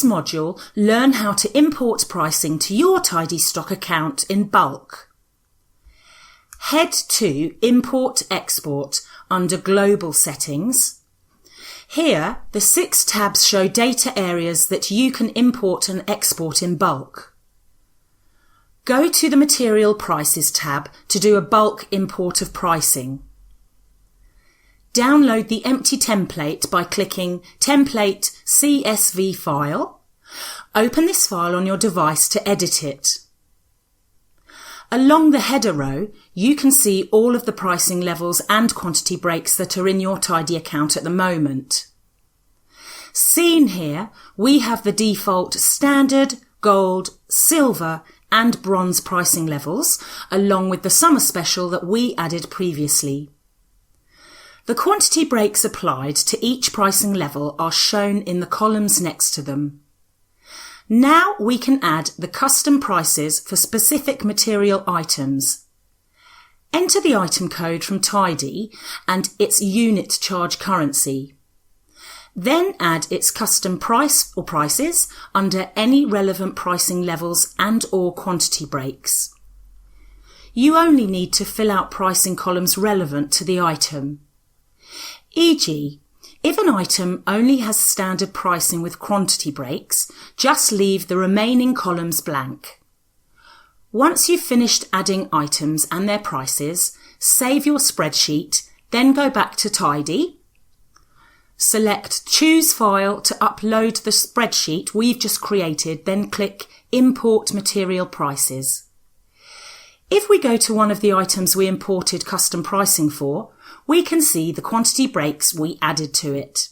this module, learn how to import pricing to your TidyStock account in bulk. Head to Import Export under Global Settings. Here, the 6 tabs show data areas that you can import and export in bulk. Go to the Material Prices tab to do a bulk import of pricing. Download the empty template by clicking Template CSV File. Open this file on your device to edit it. Along the header row, you can see all of the pricing levels and quantity breaks that are in your Tidy account at the moment. Seen here, we have the default standard, gold, silver and bronze pricing levels, along with the summer special that we added previously. The quantity breaks applied to each pricing level are shown in the columns next to them. Now we can add the custom prices for specific material items. Enter the item code from Tidy and its unit charge currency. Then add its custom price or prices under any relevant pricing levels and/or quantity breaks. You only need to fill out pricing columns relevant to the item. E.g., if an item only has standard pricing with quantity breaks, just leave the remaining columns blank. Once you've finished adding items and their prices, save your spreadsheet, then go back to Tidy. Select Choose File to upload the spreadsheet we've just created, then click Import Material Prices. If we go to one of the items we imported custom pricing for, we can see the quantity breaks we added to it.